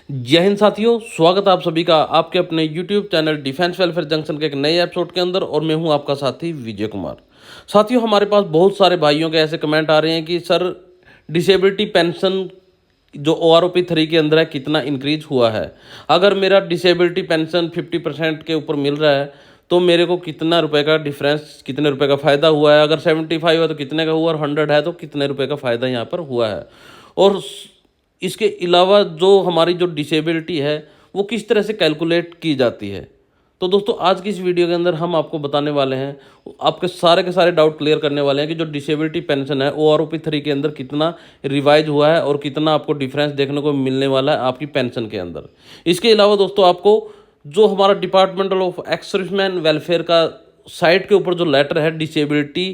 जय हिंद साथियों, स्वागत है आप सभी का आपके अपने YouTube channel defence welfare junction के एक नए एपिसोड के अंदर। और मैं हूं आपका साथी विजय कुमार। साथियों, हमारे पास बहुत सारे भाइयों के ऐसे कमेंट आ रहे हैं कि सर डिसेबिलिटी पेंशन जो OROP 3 के अंदर है कितना इंक्रीज हुआ है। अगर मेरा डिसेबिलिटी पेंशन 50% के ऊपर मिल रहा है तो मेरे को कितना रुपए का डिफरेंस, कितने रुपए का फ़ायदा हुआ है। अगर 75 है तो कितने का हुआ, और 100 है तो कितने रुपए का फ़ायदा यहाँ पर हुआ है। और इसके अलावा जो हमारी जो डिसेबिलिटी है वो किस तरह से कैलकुलेट की जाती है। तो दोस्तों, आज की इस वीडियो के अंदर हम आपको बताने वाले हैं, आपके सारे के सारे डाउट क्लियर करने वाले हैं कि जो डिसेबिलिटी पेंशन है OROP 3 के अंदर कितना रिवाइज हुआ है और कितना आपको डिफरेंस देखने को मिलने वाला है आपकी पेंशन के अंदर। इसके अलावा दोस्तों, आपको जो हमारा departmental of ex serviceman welfare का साइट के ऊपर जो लेटर है डिसेबिलिटी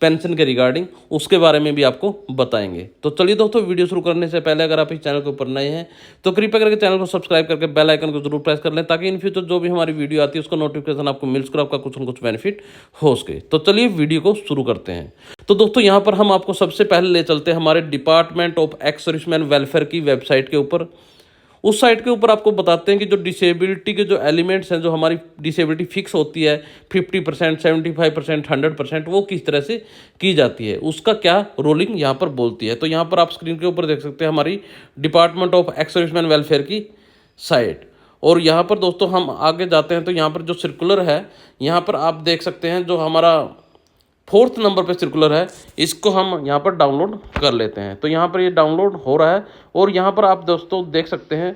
पेंशन के रिगार्डिंग, उसके बारे में भी आपको बताएंगे। तो चलिए दोस्तों, वीडियो शुरू करने से पहले अगर आप इस चैनल के ऊपर नए हैं तो कृपया करके चैनल को सब्सक्राइब करके बेल आइकन को जरूर प्रेस कर लें, ताकि इन फ्यूचर जो भी हमारी वीडियो आती है उसका नोटिफिकेशन आपको मिल सके, आपका कुछ न कुछ बेनिफिट हो सके। तो चलिए वीडियो को शुरू करते हैं। तो दोस्तों, यहाँ पर हम आपको सबसे पहले ले चलते हैं हमारे department of ex serviceman welfare की वेबसाइट के ऊपर। उस साइट के ऊपर आपको बताते हैं कि जो डिसेबिलिटी के जो एलिमेंट्स हैं, जो हमारी डिसेबिलिटी फिक्स होती है 50%, 75%, 100%, वो किस तरह से की जाती है, उसका क्या रोलिंग यहाँ पर बोलती है। तो यहाँ पर आप स्क्रीन के ऊपर देख सकते हैं हमारी department of ex serviceman welfare की साइट। और यहाँ पर दोस्तों हम आगे जाते हैं तो यहाँ पर जो सर्कुलर है, यहाँ पर आप देख सकते हैं जो हमारा 4th नंबर पे सर्कुलर है, इसको हम यहाँ पर डाउनलोड कर लेते हैं। तो यहाँ पर ये डाउनलोड हो रहा है और यहाँ पर आप दोस्तों देख सकते हैं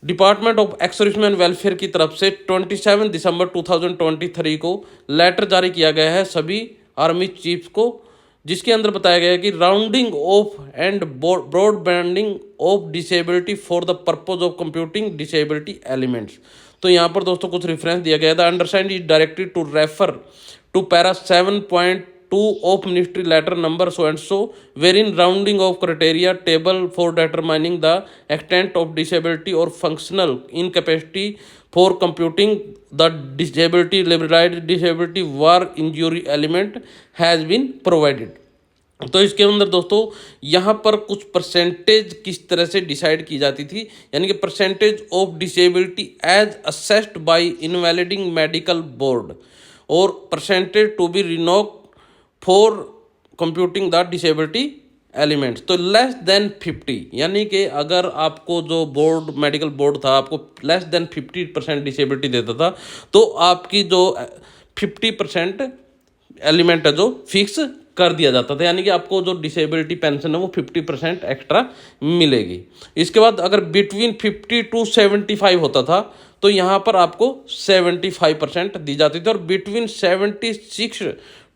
department of ex serviceman welfare की तरफ से 27 दिसंबर 2023 को लेटर जारी किया गया है सभी आर्मी चीफ्स को, जिसके अंदर बताया गया है कि rounding off and broad banding of disability for the purpose of computing disability elements. तो यहाँ पर दोस्तों कुछ रेफरेंस दिया गया है। The understand is directed to refer to para 7.2 of ministry letter number so and so, wherein rounding of criteria table for determining the extent of disability or functional incapacity for computing the disability liberalized disability war injury element has been provided। तो इसके अंदर दोस्तों यहाँ पर कुछ percentage किस तरह से डिसाइड की जाती थी, यानी कि percentage of disability as assessed by invaliding medical board और percentage to be reckoned for computing the disability elements. तो लेस देन 50, यानी कि अगर आपको जो बोर्ड मेडिकल बोर्ड था आपको लेस देन 50% डिसेबिलिटी देता था तो आपकी जो 50% एलिमेंट है जो फिक्स कर दिया जाता था, यानी कि आपको जो डिसेबिलिटी पेंशन है वो 50% एक्स्ट्रा मिलेगी। इसके बाद अगर बिटवीन 50 to 75 होता था तो यहाँ पर आपको 75% दी जाती थी, और बिटवीन 76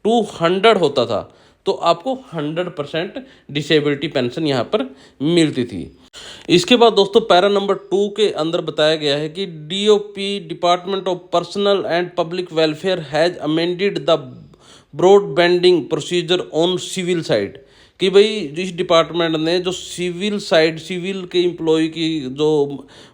to 100 होता था तो आपको 100% डिसेबिलिटी पेंशन यहाँ पर मिलती थी। इसके बाद दोस्तों पैरा नंबर 2 के अंदर बताया गया है कि DOP department of personnel and public welfare has amended the broad banding procedure on civil side, कि भाई इस डिपार्टमेंट ने जो सिविल साइड, सिविल के एम्प्लॉय की जो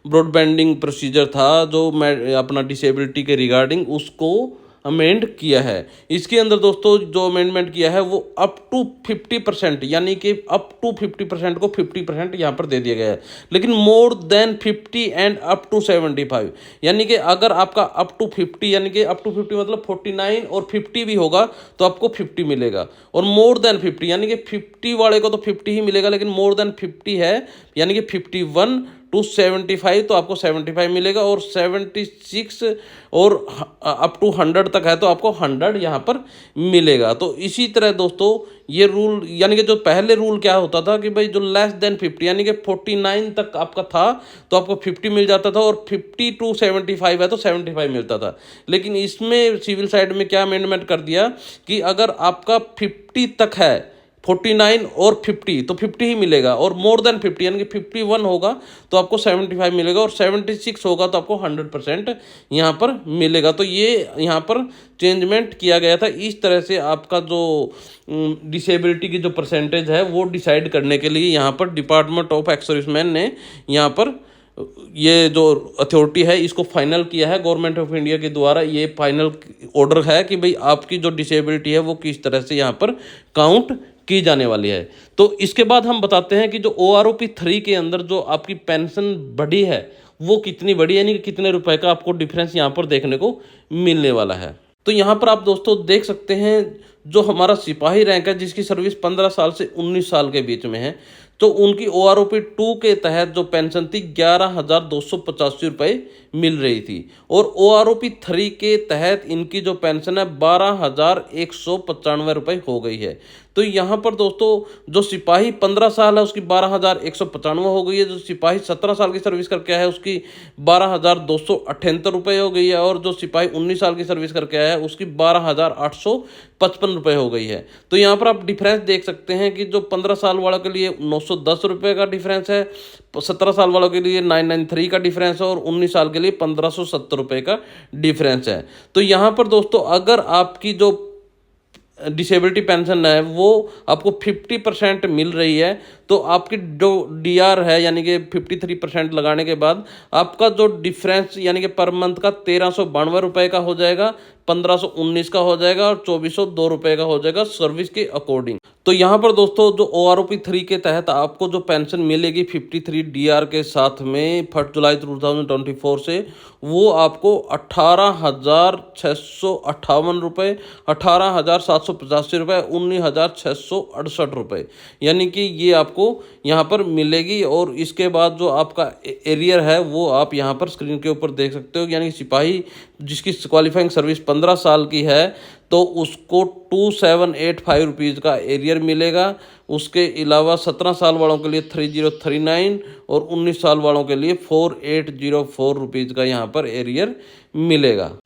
ब्रॉड बैंडिंग प्रोसीजर था जो अपना डिसेबिलिटी के रिगार्डिंग, उसको अमेंड किया है। इसके अंदर दोस्तों जो अमेंडमेंट किया है वो अप टू 50%, यानी कि अप टू 50% को 50% यहाँ पर दे दिया गया है, लेकिन more than 50 and up to 75, यानी कि अगर आपका अप टू 50, यानी कि अप टू 50 मतलब 49 और 50 भी होगा तो आपको 50 मिलेगा, और मोर देन 50 यानी कि 50 वाले को तो 50 ही मिलेगा, लेकिन मोर देन 50 है यानी कि 51 to 75 तो आपको 75 मिलेगा, और 76 और अप टू 100 तक है तो आपको 100 यहाँ पर मिलेगा। तो इसी तरह दोस्तों ये रूल, यानी कि जो पहले रूल क्या होता था कि भाई जो लेस देन 50 यानी कि 49 तक आपका था तो आपको 50 मिल जाता था, और 50 to 75 है तो 75 मिलता था। लेकिन इसमें सिविल साइड में क्या अमेंडमेंट कर दिया कि अगर आपका 50 तक है, 49 और 50 तो 50 ही मिलेगा, और मोर देन 50 यानी कि 51 होगा तो आपको 75 मिलेगा, और 76 होगा तो आपको 100% यहाँ पर मिलेगा। तो ये यहाँ पर चेंजमेंट किया गया था। इस तरह से आपका जो डिसेबिलिटी की जो परसेंटेज है वो डिसाइड करने के लिए यहाँ पर डिपार्टमेंट ऑफ एक्स सर्विसमैन ने यहाँ पर ये जो अथॉरिटी है इसको फाइनल किया है। गवर्नमेंट ऑफ इंडिया के द्वारा ये फाइनल ऑर्डर है कि भाई आपकी जो डिसेबिलिटी है वो किस तरह से यहाँ पर काउंट की जाने वाली है। तो इसके बाद हम बताते हैं कि जो OROP 3 के अंदर जो आपकी पेंशन बढ़ी है वो कितनी बढ़ी, यानी कि कितने रुपए का आपको डिफरेंस यहाँ पर देखने को मिलने वाला है। तो यहाँ पर आप दोस्तों देख सकते हैं, जो हमारा सिपाही रैंक है जिसकी सर्विस 15 साल से 19 साल के बीच में है, तो उनकी OROP 2 के तहत जो पेंशन थी 11,285 रुपये मिल रही थी, और OROP 3 के तहत इनकी जो पेंशन है 12,195 रुपये हो गई है। तो यहाँ पर दोस्तों जो सिपाही 15 साल है उसकी 12,195 हो गई है, जो सिपाही 17 साल की सर्विस करके आया है उसकी 12,278 रुपये हो गई है, और जो सिपाही 19 साल की सर्विस करके आया है उसकी 12,855 रुपये हो गई है। तो यहाँ पर आप डिफरेंस देख सकते हैं कि जो 15 साल वालों के लिए 910 रुपये का डिफरेंस है, 17 साल वालों के लिए 993 का डिफरेंस है, और 19 साल के लिए 1570 रुपये का डिफरेंस है। तो यहाँ पर दोस्तों अगर आपकी जो डिसेबिलिटी पेंशन है वो आपको 50% मिल रही है, तो आपकी जो DR है यानी कि 53% लगाने के बाद आपका जो डिफरेंस यानी कि पर मंथ का 1392 रुपये का हो जाएगा, 1519 का हो जाएगा, और 2402 रुपये का हो जाएगा सर्विस के अकॉर्डिंग। तो यहाँ पर दोस्तों जो OROP 3 के तहत आपको जो पेंशन मिलेगी 53 DR के साथ में 1 जुलाई 2024 से, वो आपको 18,658 रुपये, 18,785 रुपये, 19,668 रुपये, यानी कि ये आपको यहाँ पर मिलेगी। और इसके बाद जो आपका एरियर है वो आप यहाँ पर स्क्रीन के ऊपर देख सकते हो, यानी सिपाही जिसकी क्वालिफाइंग सर्विस 15 साल की है तो उसको 2785 रुपीज़ का एरियर मिलेगा। उसके अलावा 17 साल वालों के लिए 3039 और 19 साल वालों के लिए 4804 रुपीज़ का यहाँ पर एरियर मिलेगा।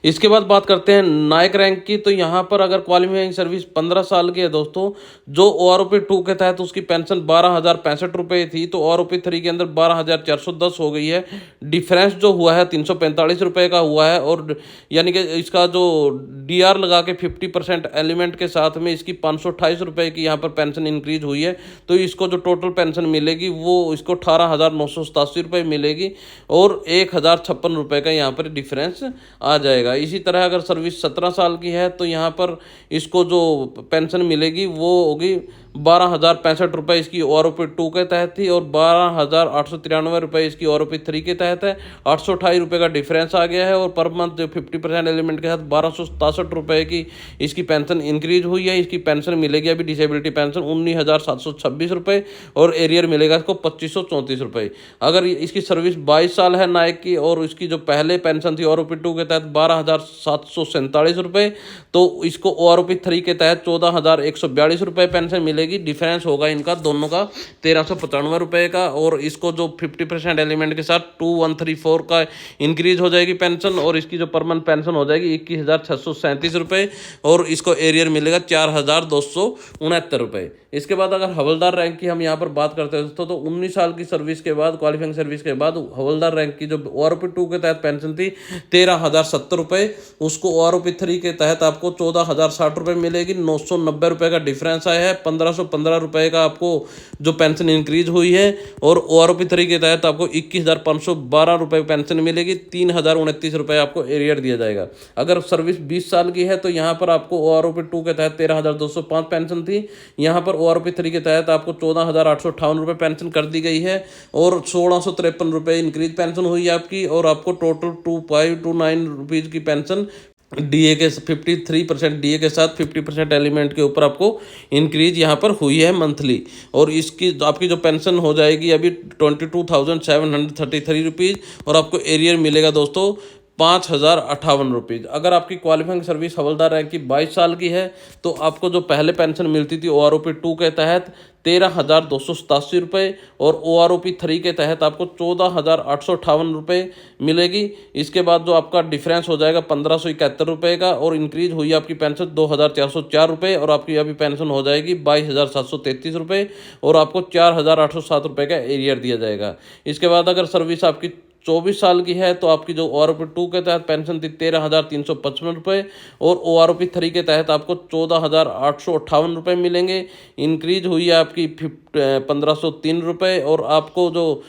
इसके बाद बात करते हैं नायक रैंक की। तो यहाँ पर अगर क्वालिफाइंग सर्विस 15 साल की है दोस्तों, जो OROP 2 के तहत उसकी पेंशन 12,065 रुपये थी, तो OROP 3 के अंदर 12,410 हो गई है। डिफरेंस जो हुआ है 345 रुपये का हुआ है, और यानी कि इसका जो DR लगा के 50% एलिमेंट के साथ में इसकी 528 रुपये की यहाँ पर पेंशन इंक्रीज हुई है। तो इसको जो टोटल पेंशन मिलेगी वो इसको 18,987 रुपये मिलेगी, और 1,056 रुपये का यहाँ पर डिफरेंस आ जाएगा। इसी तरह अगर सर्विस 17 साल की है तो यहाँ पर इसको जो पेंशन मिलेगी वो होगी 12,065 रुपये इसकी OROP 2 के तहत थी, और 12,893 रुपये इसकी OROP 3 के तहत है। 828 रुपये का डिफरेंस आ गया है, और पर मंथ जो 50% एलिमेंट के साथ 1267 रुपये की इसकी पेंशन इंक्रीज हुई है। इसकी पेंशन मिलेगी अभी डिसेबिलिटी पेंशन 19,726 रुपये, और एरियर मिलेगा इसको 2,534 रुपये। अगर इसकी सर्विस 22 साल है नायक की, और इसकी जो पहले पेंशन थी OROP 2 के तहत 12,747 रुपये, तो इसको OROP 3 के तहत 14,142 रुपये पेंशन मिलेगी। डिफरेंस होगा इनका दोनों का 1,395 रुपये का, और इसको जो 50% एलिमेंट के साथ 2,134 का इंक्रीज हो जाएगी पेंशन, और इसकी जो पर मंथ पेंशन हो जाएगी 21,637 रुपये, और इसको एरियर मिलेगा 4,269 रुपये। इसके बाद अगर हवलदार रैंक की हम यहाँ पर बात करते हैं दोस्तों, तो 19 साल की सर्विस के बाद क्वालिफाइंग सर्विस के बाद हवलदार रैंक की जो OROP 2 के तहत पेंशन थी 13,070 रुपये, उसको OROP 3 के तहत आपको 14,060 रुपये मिलेगी। 990 रुपये का डिफरेंस आया है। 1,515 रुपये का आपको जो पेंशन इंक्रीज हुई है, और OROP 3 के तहत आपको 21,512 रुपये पेंशन मिलेगी। 3,029 रुपये आपको एरियर दिया जाएगा। अगर सर्विस 20 साल की है तो यहाँ पर आपको OROP 2 के तहत 13,205 पेंशन थी, यहाँ पर OROP 3 के तहत आपको 14,858 रुपये पेंशन कर दी गई है, और 1,653 रुपये इंक्रीज पेंशन हुई है आपकी, और आपको टोटल 2,529 रुपीज़ की पेंशन DA के 53% DA के साथ 50% एलिमेंट के ऊपर आपको इंक्रीज यहाँ पर हुई है मंथली। और इसकी आपकी जो पेंशन हो जाएगी अभी 22,733 रुपीज़, और आपको एरियर मिलेगा दोस्तों 5,058 रुपीज़। अगर आपकी क्वालिफाइंग सर्विस हवलदार रैंक की 22 साल की है तो आपको जो पहले पेंशन मिलती थी OROP 2 के तहत 13,287 रुपये, और OROP 3 के तहत आपको 14,858 रुपये मिलेगी। इसके बाद जो आपका डिफरेंस हो जाएगा 1,571 रुपये का, और इंक्रीज हुई आपकी पेंशन 2,404 रुपये, और आपकी अभी पेंशन हो जाएगी 22,733 रुपये, और आपको 4,807 रुपये का एरियर दिया जाएगा। इसके बाद अगर सर्विस आपकी 24 साल की है तो आपकी जो OROP 2 के तहत पेंशन थी 13,355 रुपये, और OROP 3 के तहत आपको 14,858 रुपये मिलेंगे। इंक्रीज हुई है आपकी 1,503 रुपये, और आपको जो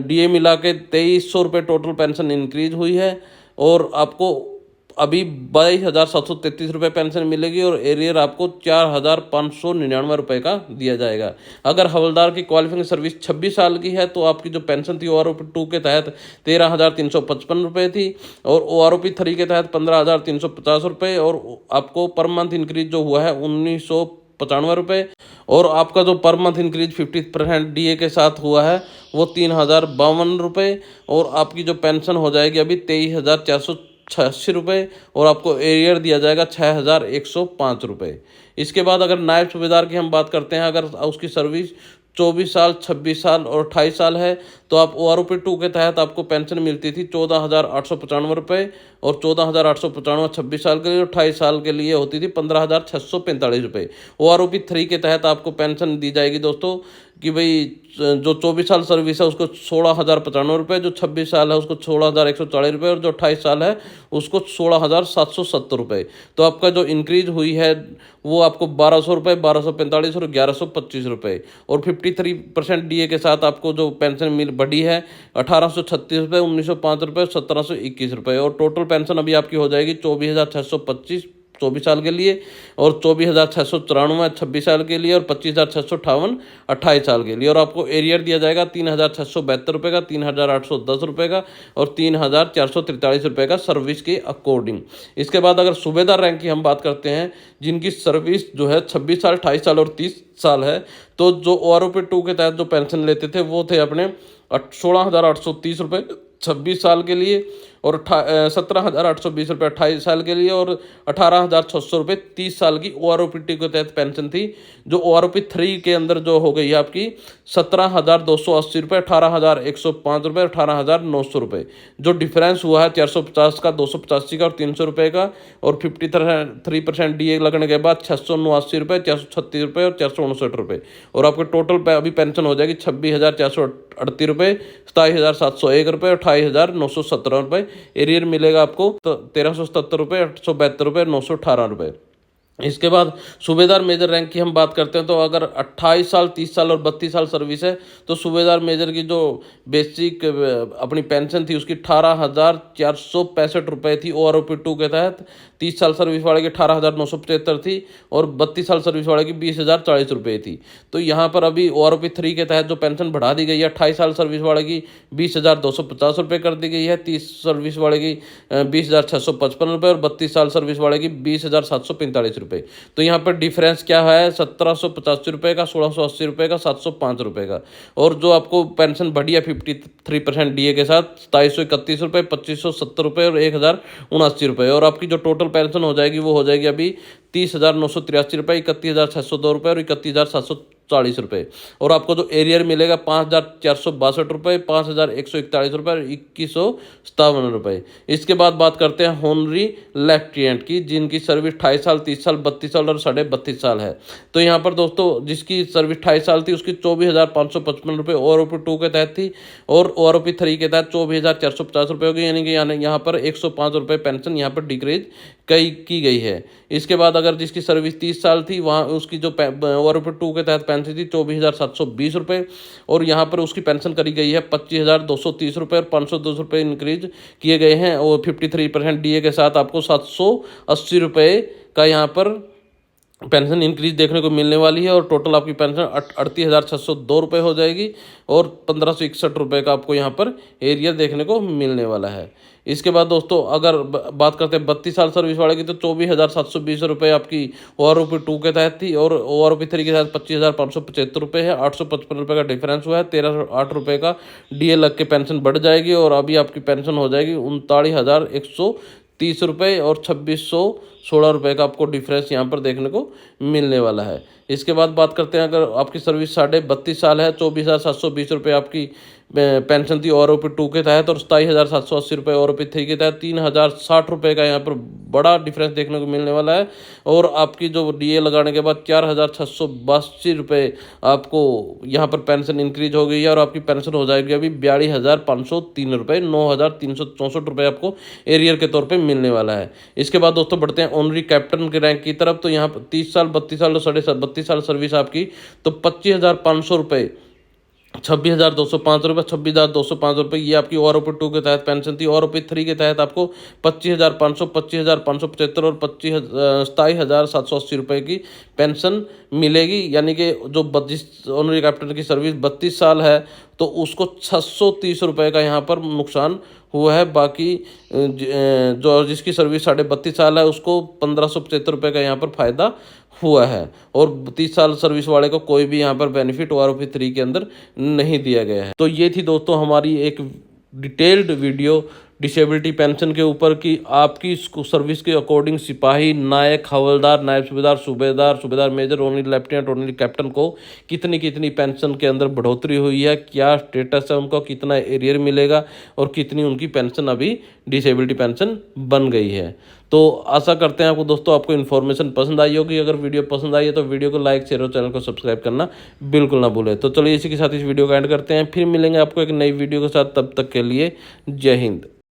DA मिला के 2,300 रुपये टोटल पेंशन इंक्रीज हुई है, और आपको अभी 22,733 रुपये पेंशन मिलेगी और एरियर आपको 4,599 रुपये का दिया जाएगा। अगर हवलदार की क्वालिफिकेशन सर्विस 26 साल की है तो आपकी जो पेंशन थी OROP 2 के तहत 13,355 रुपये थी और OROP 3 के तहत 15,350 रुपये और आपको पर मंथ इंक्रीज जो हुआ है 1,995 रुपये और आपका जो पर मंथ इंक्रीज 50% DA के साथ हुआ है वो 3,052 रुपये और आपकी जो पेंशन हो जाएगी अभी 23,486 रुपये और आपको एरियर दिया जाएगा 6,105 रुपये। इसके बाद अगर नायब सूबेदार की हम बात करते हैं, अगर उसकी सर्विस 24 साल 26 साल और 28 साल है तो आप OROP 2 के तहत आपको पेंशन मिलती थी 14,895 रुपये और 14,895 26 साल के लिए और 28 साल के लिए होती थी 15,645 रुपये। OROP 3 के तहत आपको पेंशन दी जाएगी दोस्तों कि भाई जो 24 साल सर्विस है उसको 16,095 रुपये, जो 26 साल है उसको 16,140 रुपये और जो 28 साल है उसको 16,770 रुपये। तो आपका जो इंक्रीज हुई है वो आपको 1,200 रुपये, 1,245 और 1,125 रुपये और 53% DA के साथ आपको जो पेंशन मिल बढ़ी है 1,836 रुपये, 1,905 रुपये, 1,721 रुपये और टोटल पेंशन अभी आपकी हो जाएगी 24,625 24 साल के लिए और 24,694 26 साल के लिए और 25,658 28 साल के लिए और आपको एरियर दिया जाएगा 3,672 रुपये का, 3,810 रुपये का और 3,443 रुपये का सर्विस के अकॉर्डिंग। इसके बाद अगर सूबेदार रैंक की हम बात करते हैं जिनकी सर्विस जो है 26 साल 28 साल और 30 साल है तो जो OROP 2 के तहत जो पेंशन लेते थे वो थे अपने 16,830 रुपये 26 साल के लिए और 17,820 रुपये 28 साल के लिए और 18,600 रुपये 30 साल की OROP 2 के तहत पेंशन थी। जो OROP 3 के अंदर जो हो गई है आपकी 17,280 रुपये, 18,105 रुपये, 18,900 रुपये। जो डिफरेंस हुआ है 450 का, 285 का और 300 रुपये का और 53% DA लगने के बाद 679 रुपये, 436 रुपये और 459 रुपये और आपके टोटल अभी पेंशन हो जाएगी 26,438 रुपये, 27,701 रुपये और 28,917 रुपये। एरियर मिलेगा आपको 1,377 रुपये, 872 रुपये, 918 रुपये। इसके बाद सूबेदार मेजर रैंक की हम बात करते हैं तो अगर 28 साल 30 साल और 32 साल सर्विस है तो सूबेदार मेजर की जो बेसिक अपनी पेंशन थी उसकी 18,465 रुपये थी OROP 2 के तहत। 30 साल सर्विस वाले की 18,975 थी और 32 साल सर्विस वाले की 20,040 रुपये थी। तो यहाँ पर अभी OROP 3 के तहत जो पेंशन बढ़ा दी गई है 28 साल सर्विस वाले की 20,250 रुपये कर दी गई है, 30 सर्विस वाले की 20,655 रुपये और 32 साल सर्विस वाले की 20,745 रुपये। तो यहाँ पर डिफरेंस क्या है 1,785 रुपये का, 1,680 रुपये का, 705 रुपये का और जो आपको पेंशन बढ़ी है 53% DA के साथ 2,731 रुपये, 2,570 रुपये और 1,079 रुपये और आपकी जो टोटल पेंशन हो जाएगी वो हो जाएगी अभी 30,983 रुपये, 31,602 रुपये और 31,740 रुपये और आपको जो एरियर मिलेगा 5,462 रुपये, 5,141 रुपये और 2,157 रुपये। इसके बाद बात करते हैं होनरी लेफ्टिनेंट की जिनकी सर्विस 28 साल 30 साल 32 साल और 32.5 साल है। तो यहाँ पर दोस्तों जिसकी सर्विस 28 साल थी उसकी 24,555 रुपये OROP 2 के तहत थी और OROP 3 के तहत 24,450 रुपये होगी, यानी कि यहाँ पर 105 रुपये पेंशन यहाँ पर डिक्रीज की गई है। इसके बाद अगर जिसकी सर्विस 30 साल थी वहाँ उसकी जो OROP 2 के तहत पेंशन थी 24,720 रुपये और यहाँ पर उसकी पेंशन करी गई है 25,230 रुपये और 510 रुपये इंक्रीज किए गए हैं और 53% DA के साथ आपको 780 रुपये का यहाँ पर पेंशन इंक्रीज देखने को मिलने वाली है और टोटल आपकी पेंशन 38,602 रुपये हो जाएगी और 1,561 रुपये का आपको यहाँ पर एरियर देखने को मिलने वाला है। इसके बाद दोस्तों अगर बात करते हैं 32 साल सर्विस वाले की तो 24,720 रुपये आपकी OROP 2 के तहत थी और OROP 3 के तहत 25,575 रुपये है, 855 रुपये का डिफरेंस हुआ है, 1308 रुपये का DA लग के पेंशन बढ़ जाएगी और अभी आपकी पेंशन हो जाएगी 39,130 रुपये और 2,616 रुपये का आपको डिफरेंस यहाँ पर देखने को मिलने वाला है। इसके बाद बात करते हैं अगर आपकी सर्विस 32.5 साल है 24,720 रुपये आपकी पेंशन थी OROP 2 के तहत और 27,780 रुपये OROP 3 के तहत 3,060 रुपये का यहाँ पर बड़ा डिफरेंस देखने को मिलने वाला है और आपकी जो DA लगाने के बाद 4,682 रुपये आपको यहाँ पर पेंशन इंक्रीज हो गई है और आपकी पेंशन हो जाएगी अभी 42,503 रुपये, 9,364 रुपये आपको एरियर के तौर पर मिलने वाला है। इसके बाद दोस्तों बढ़ते हैं ऑनरी कैप्टन के रैंक की तरफ। तो यहाँ पर 30 साल 32 साल और 32 साल सर्विस आपकी तो 25,500 रुपये ₹26,205, ₹26,205 ये आपकी OROP 2 के तहत पेंशन थी। OROP 3 के तहत आपको 25,500, 25,575 और 27,780 रुपये की पेंशन मिलेगी। यानी कि जो जिस ऑनरी कैप्टन की सर्विस 32 साल है तो उसको 630 रुपये का यहाँ पर नुकसान हुआ है। बाकी जो जिसकी सर्विस 32.5 साल है उसको 1,575 रुपये का यहाँ पर फ़ायदा हुआ है। और 30 साल सर्विस वाले को कोई भी यहाँ पर बेनिफिट OROP 3 के अंदर नहीं दिया गया है। तो ये थी दोस्तों हमारी एक डिटेल्ड वीडियो डिसेबिलिटी पेंशन के ऊपर कि आपकी सर्विस के अकॉर्डिंग सिपाही, नायक, हवलदार, नायब सूबेदार, सूबेदार, सूबेदार major, only lieutenant, only captain को कितनी कितनी पेंशन के अंदर बढ़ोतरी हुई है, क्या स्टेटस है उनका, कितना एरियर मिलेगा और कितनी उनकी पेंशन अभी डिसेबिलिटी पेंशन बन गई है। तो आशा करते हैं आपको दोस्तों आपको इन्फॉर्मेशन पसंद आई होगी। अगर वीडियो पसंद आई है तो वीडियो को लाइक, शेयर और चैनल को सब्सक्राइब करना बिल्कुल ना भूलें। तो चलिए इसी के साथ इस वीडियो को एंड करते हैं, फिर मिलेंगे आपको एक नई वीडियो के साथ। तब तक के लिए जय हिंद।